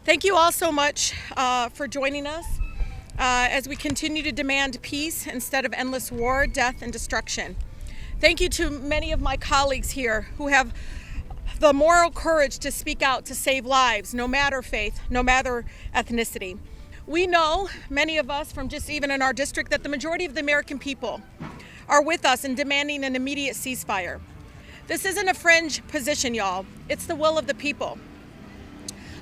Thank you all so much for joining us as we continue to demand peace instead of endless war, death, and destruction. Thank you to many of my colleagues here who have the moral courage to speak out to save lives, no matter faith, no matter ethnicity. We know, many of us from just even in our district, that the majority of the American people are with us in demanding an immediate ceasefire. This isn't a fringe position, y'all. It's the will of the people.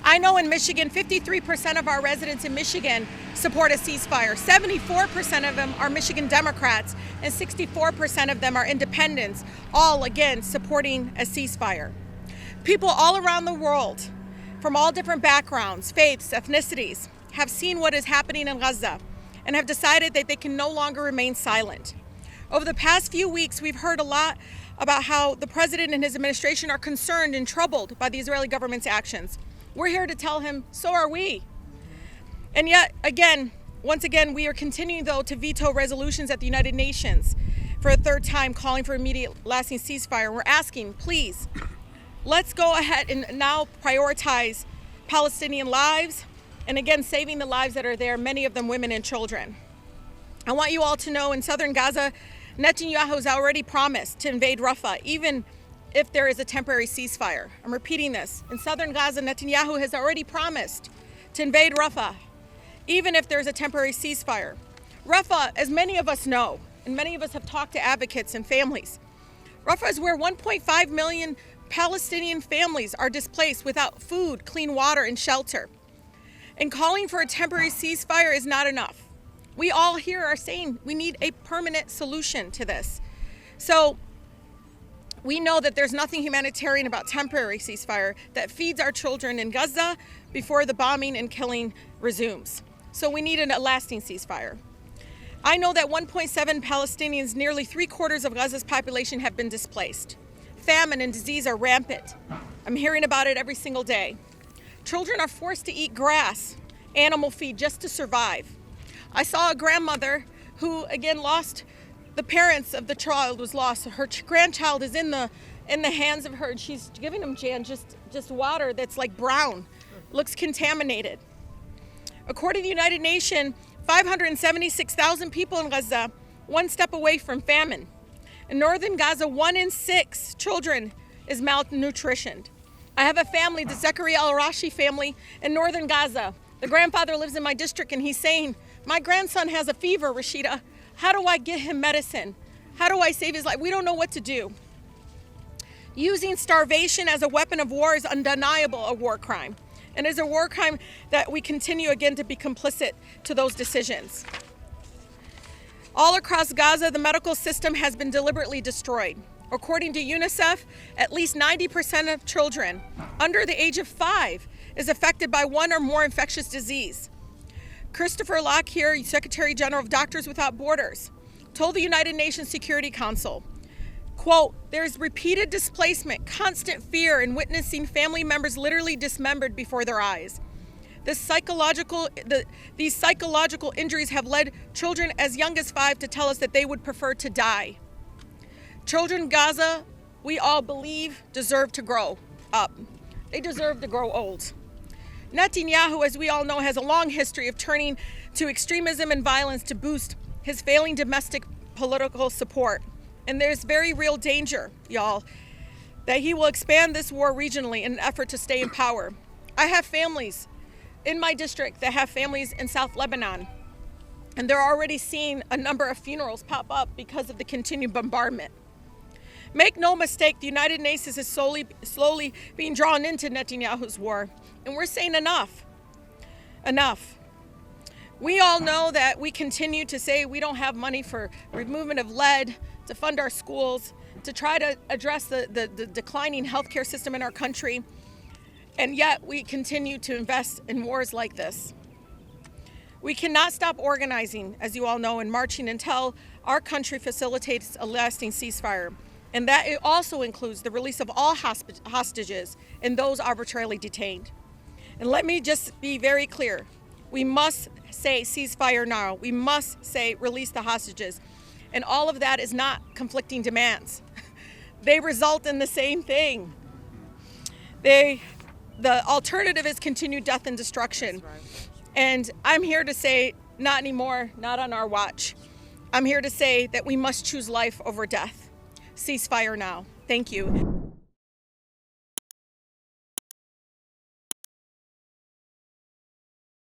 I know in Michigan, 53% of our residents in Michigan support a ceasefire. 74% of them are Michigan Democrats, and 64% of them are independents, all, again, supporting a ceasefire. People all around the world, from all different backgrounds, faiths, ethnicities, have seen what is happening in Gaza and have decided that they can no longer remain silent. Over the past few weeks, we've heard a lot about how the president and his administration are concerned and troubled by the Israeli government's actions. We're here to tell him, so are we. And yet, once again, we are continuing, though, to veto resolutions at the United Nations for a third time, calling for immediate lasting ceasefire. We're asking, please, let's go ahead and now prioritize Palestinian lives, and again, saving the lives that are there, many of them women and children. I want you all to know, in southern Gaza, Netanyahu has already promised to invade Rafah, even if there is a temporary ceasefire. I'm repeating this. In southern Gaza, Netanyahu has already promised to invade Rafah, even if there's a temporary ceasefire. Rafah, as many of us know, and many of us have talked to advocates and families, Rafah is where 1.5 million Palestinian families are displaced without food, clean water, and shelter. And calling for a temporary ceasefire is not enough. We all here are saying we need a permanent solution to this. So we know that there's nothing humanitarian about temporary ceasefire that feeds our children in Gaza before the bombing and killing resumes. So we need a lasting ceasefire. I know that 1.7 Palestinians, nearly 3/4 of Gaza's population, have been displaced. Famine and disease are rampant. I'm hearing about it every single day. Children are forced to eat grass, animal feed, just to survive. I saw a grandmother who, again, lost the parents of the child was lost. Her grandchild is in the hands of her, and she's giving them, Jan, just water that's like brown, looks contaminated. According to the United Nations, 576,000 people in Gaza, one step away from famine. In northern Gaza, 1 in 6 children is malnutritioned. I have a family, the Zachariah al-Rashi family in northern Gaza. The grandfather lives in my district, and he's saying, my grandson has a fever, Rashida. How do I get him medicine? How do I save his life? We don't know what to do. Using starvation as a weapon of war is undeniable a war crime. And is a war crime that we continue again to be complicit to those decisions. All across Gaza, the medical system has been deliberately destroyed. According to UNICEF, at least 90% of children under the age of 5 is affected by one or more infectious disease. Christopher Locke here, Secretary General of Doctors Without Borders, told the United Nations Security Council, quote, there's repeated displacement, constant fear, and witnessing family members literally dismembered before their eyes. These psychological injuries have led children as young as 5 to tell us that they would prefer to die. Children in Gaza, we all believe, deserve to grow up. They deserve to grow old. Netanyahu, as we all know, has a long history of turning to extremism and violence to boost his failing domestic political support. And there's very real danger, y'all, that he will expand this war regionally in an effort to stay in power. I have families in my district that have families in South Lebanon, and they're already seeing a number of funerals pop up because of the continued bombardment. Make no mistake, the United Nations is slowly being drawn into Netanyahu's war, and we're saying enough. Enough. We all know that we continue to say we don't have money for removal of lead, to fund our schools, to try to address the declining healthcare system in our country, and yet we continue to invest in wars like this. We cannot stop organizing, as you all know, and marching until our country facilitates a lasting ceasefire. And that it also includes the release of all hostages and those arbitrarily detained. And let me just be very clear. We must say ceasefire now. We must say release the hostages. And all of that is not conflicting demands. They result in the same thing. They The alternative is continued death and destruction. And I'm here to say, not anymore, not on our watch. I'm here to say that we must choose life over death. Ceasefire now. Thank you.